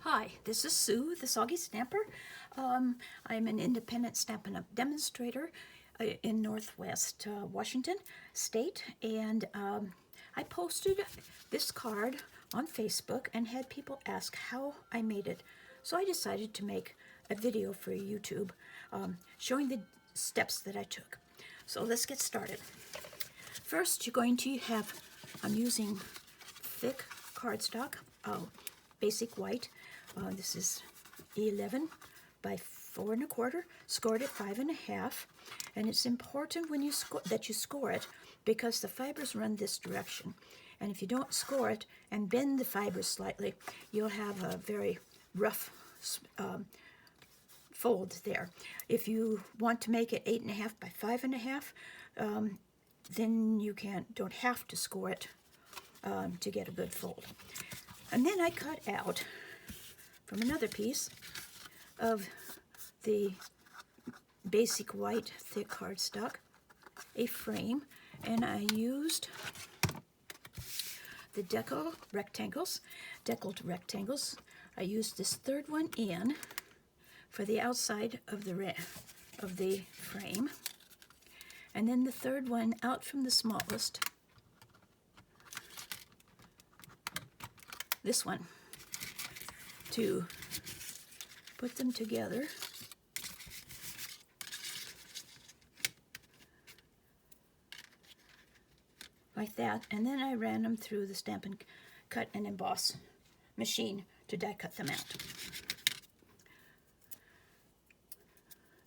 Hi, this is Sue, the Soggy Stamper. I'm an independent Stampin' Up! Demonstrator in Northwest Washington State, and I posted this card on Facebook and had people ask how I made it. So I decided to make a video for YouTube showing the steps that I took. So let's get started. First, you're going to have, I'm using thick cardstock, basic white. This is 11 by 4 1/4, scored at 5 1/2, and it's important when you that you score it because the fibers run this direction, and if you don't score it and bend the fibers slightly, you'll have a very rough fold there. If you want to make it 8 1/2 by 5 1/2, then you don't have to score it to get a good fold. And then I cut out from another piece of the basic white thick cardstock a frame, and I used the deckled rectangles. I used this third one in for the outside of the frame, and then the third one out from the smallest, this one, to put them together like that, and then I ran them through the Stampin' Cut and Emboss machine to die cut them out.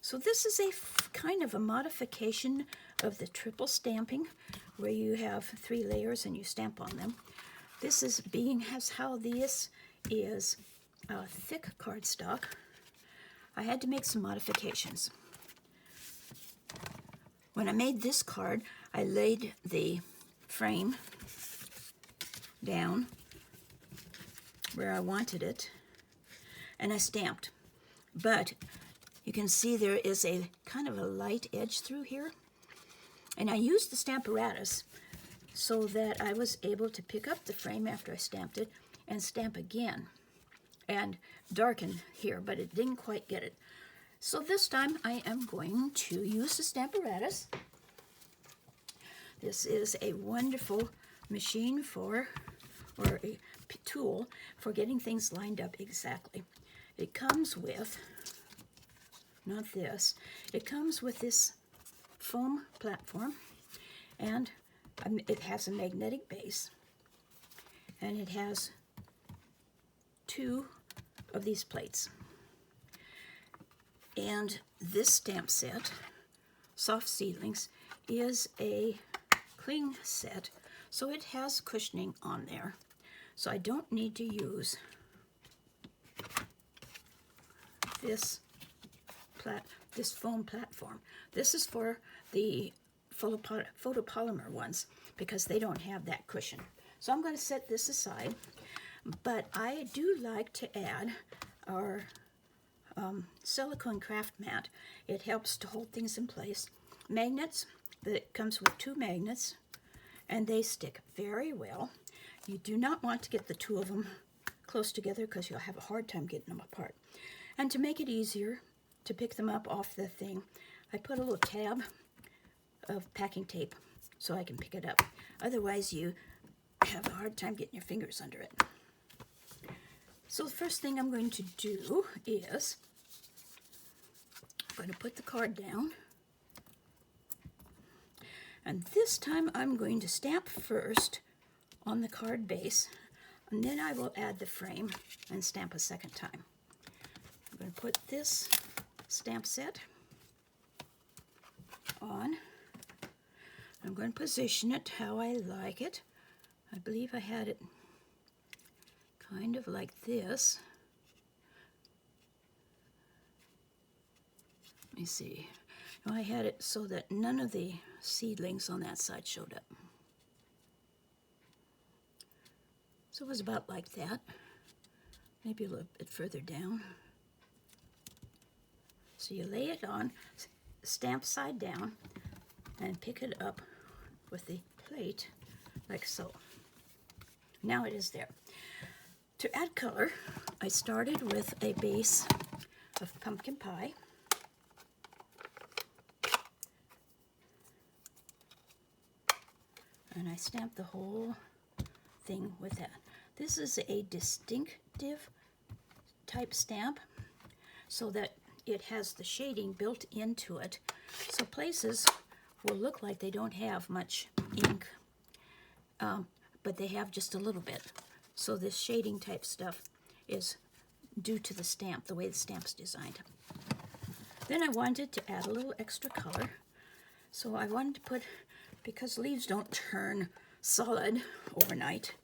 So this is a kind of a modification of the triple stamping, where you have 3 layers and you stamp on them. This is how this is thick cardstock. I had to make some modifications. When I made this card, I laid the frame down where I wanted it, and I stamped. But you can see there is a kind of a light edge through here, and I used the Stamparatus so that I was able to pick up the frame after I stamped it and stamp again and darken here, but it didn't quite get it. So this time I am going to use the Stamparatus. This is a wonderful machine or a tool for getting things lined up exactly. It comes with, not this, it comes with this foam platform, and it has a magnetic base, and it has 2 of these plates. And this stamp set, Soft Seedlings, is a cling set, so it has cushioning on there. So I don't need to use this foam platform. This is for the photopolymer ones because they don't have that cushion. So I'm going to set this aside, but I do like to add our silicone craft mat. It helps to hold things in place. Magnets, that comes with 2 magnets, and they stick very well. You do not want to get the 2 of them close together because you'll have a hard time getting them apart. And to make it easier to pick them up off the thing, I put a little tab of packing tape so I can pick it up. Otherwise you have a hard time getting your fingers under it. So the first thing I'm going to do is I'm going to put the card down, and this time I'm going to stamp first on the card base, and then I will add the frame and stamp a second time. I'm going to put this stamp set on. I'm going to position it how I like it. I believe I had it kind of like this. Let me see. I had it so that none of the seedlings on that side showed up. So it was about like that. Maybe a little bit further down. So you lay it on, stamp side down, and pick it up with the plate like so. Now it is there. To add color, I started with a base of pumpkin pie. And I stamped the whole thing with that. This is a distinctive type stamp so that it has the shading built into it. So places will look like they don't have much ink, but they have just a little bit. So this shading type stuff is due to the stamp, the way the stamp's designed. Then I wanted to add a little extra color. So I wanted to put, because leaves don't turn solid overnight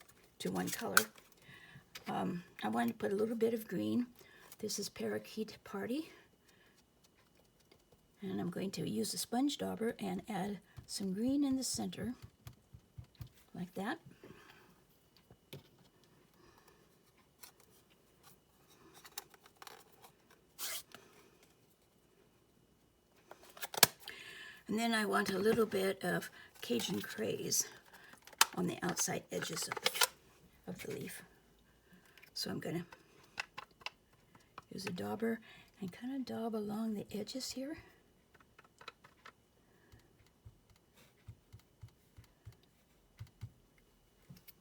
to one color, I wanted to put a little bit of green. This is Parakeet Party. And I'm going to use a sponge dauber and add some green in the center, like that. And then I want a little bit of Cajun Craze on the outside edges of the leaf. So I'm going to use a dauber and kind of daub along the edges here.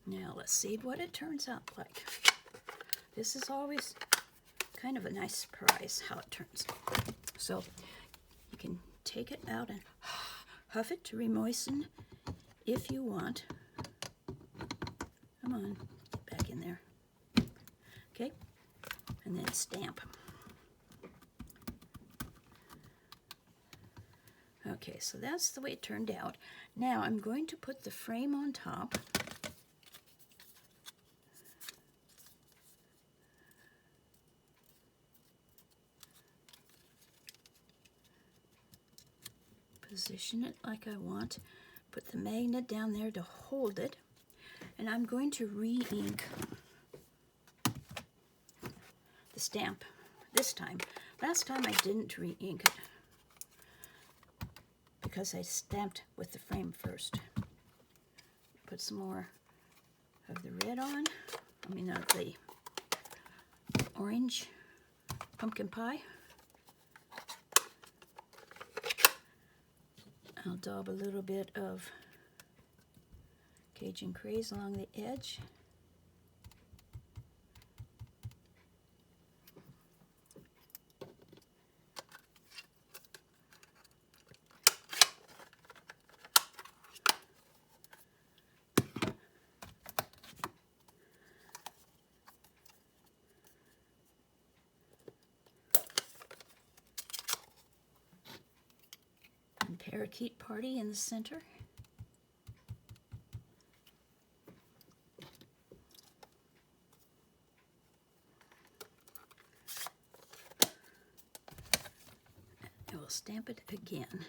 Now let's see what it turns out like. This is always kind of a nice surprise how it turns. So you can take it out and huff it to remoisten if you want. Come on, get back in there. Okay, and then stamp. Okay, so that's the way it turned out. Now I'm going to put the frame on top. Position it like I want. Put the magnet down there to hold it. And I'm going to re-ink the stamp this time. Last time I didn't re-ink it because I stamped with the frame first. Put some more of the red on. I mean, the orange pumpkin pie. I'll daub a little bit of Cajun Craze along the edge. And Parakeet Party in the center. And we'll stamp it again.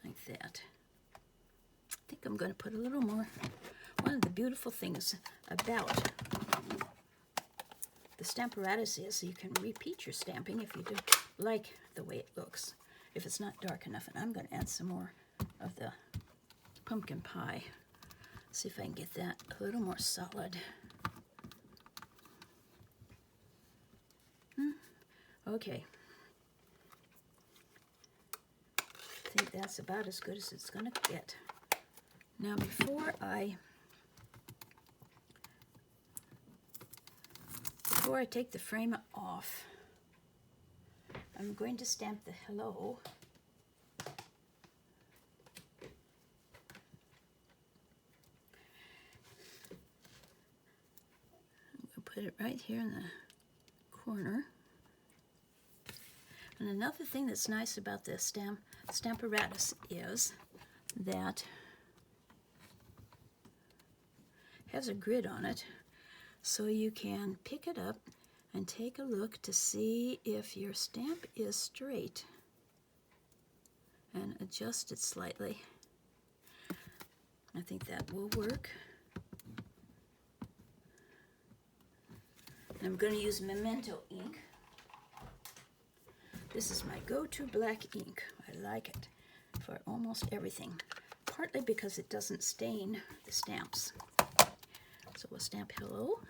Like that. I think I'm going to put a little more. One of the beautiful things about the Stamparatus is you can repeat your stamping if you do like the way it looks. If it's not dark enough, and I'm going to add some more of the pumpkin pie. See if I can get that a little more solid. Okay. I think that's about as good as it's going to get. Now before I take the frame off, I'm going to stamp the hello. I'm going to put it right here in the corner. And another thing that's nice about this Stamparatus is that it has a grid on it, so you can pick it up and take a look to see if your stamp is straight and adjust it slightly. I think that will work. And I'm going to use Memento ink. This is my go-to black ink. I like it for almost everything, partly because it doesn't stain the stamps. So we'll stamp hello.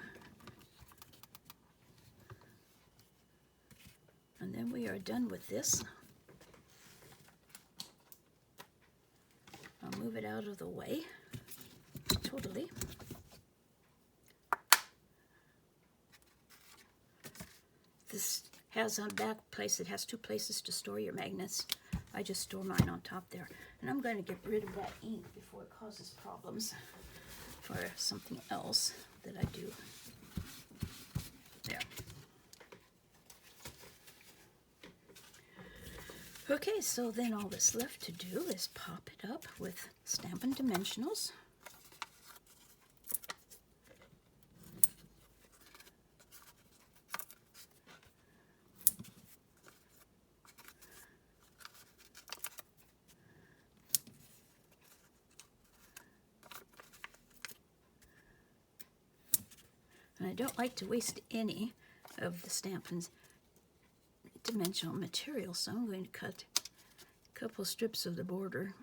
And then we are done with this. I'll move it out of the way, totally. This has a back place. It has 2 places to store your magnets. I just store mine on top there. And I'm going to get rid of that ink before it causes problems for something else that I do. There. Okay, so then all that's left to do is pop it up with Stampin' Dimensionals. And I don't like to waste any of the Stampin' Dimensional material, so I'm going to cut a couple strips of the border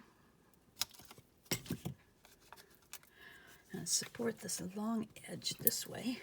and support this long edge this way.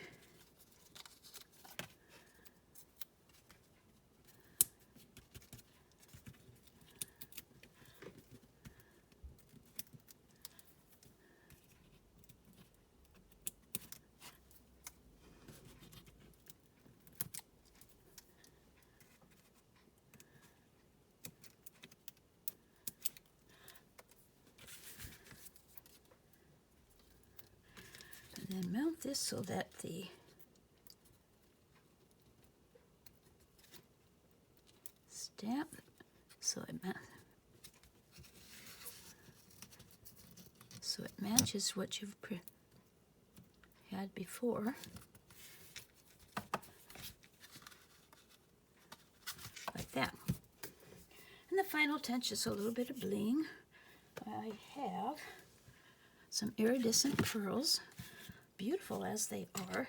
And then mount this so that the stamp, so it matches what you've had before. Like that. And the final touch is a little bit of bling. I have some iridescent pearls, beautiful as they are,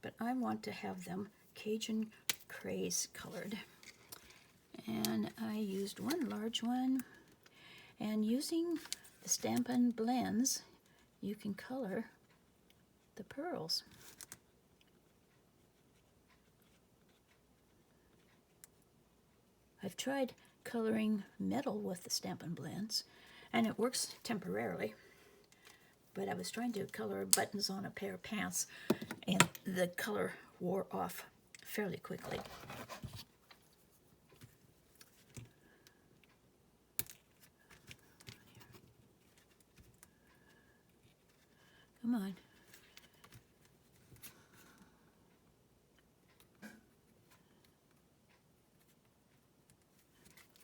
but I want to have them Cajun Craze colored. And I used one large one, and using the Stampin' Blends, you can color the pearls. I've tried coloring metal with the Stampin' Blends, and it works temporarily. But I was trying to color buttons on a pair of pants, and the color wore off fairly quickly. Come on.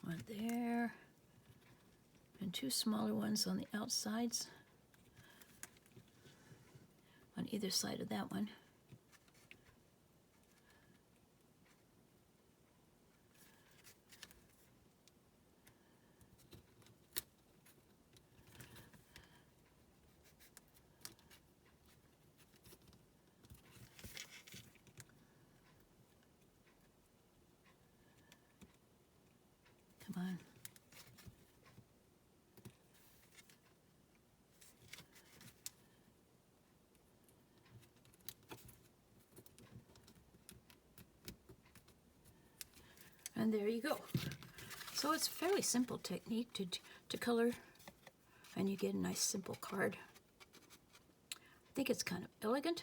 One there, and 2 smaller ones on the outsides, on either side of that one. Come on. And there you go. So it's a fairly simple technique to color, and you get a nice simple card. I think it's kind of elegant.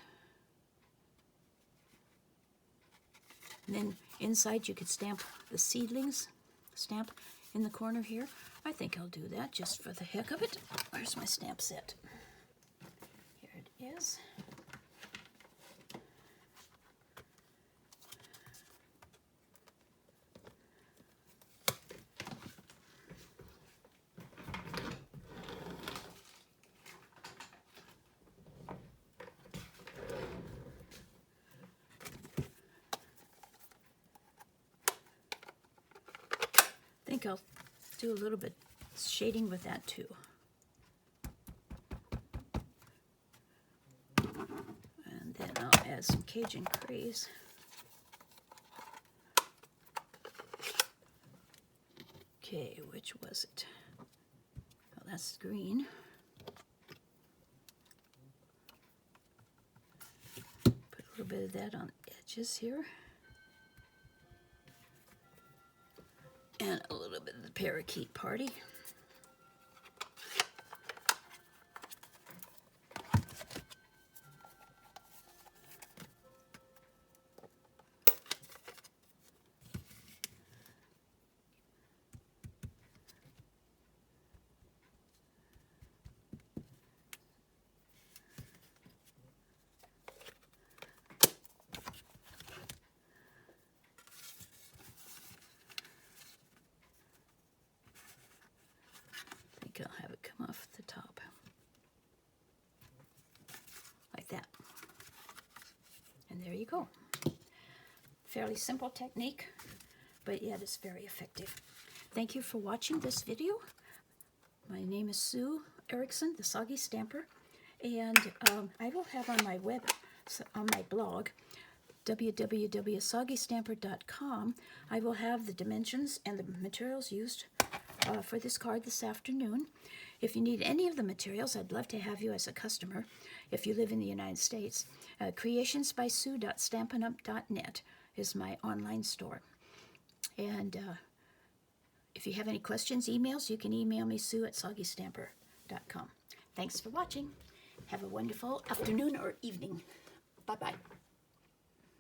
And then inside you could stamp the seedlings, stamp in the corner here. I think I'll do that just for the heck of it. Where's my stamp set? Here it is. I think I'll do a little bit shading with that too. And then I'll add some Cajun Craze. Okay, which was it? Oh, that's green. Put a little bit of that on the edges here. And a little bit of the parakeet party. I think I'll have it come off the top. Like that. And there you go. Fairly simple technique, but yet it's very effective. Thank you for watching this video. My name is Sue Erickson, the Soggy Stamper, and I will have on my blog, www.soggystamper.com, I will have the dimensions and the materials used for this card this afternoon. If you need any of the materials, I'd love to have you as a customer if you live in the United States. creationsbysue.stampinup.net is my online store. And if you have any questions, emails, you can email me, sue@soggystamper.com. Thanks for watching. Have a wonderful afternoon or evening. Bye-bye.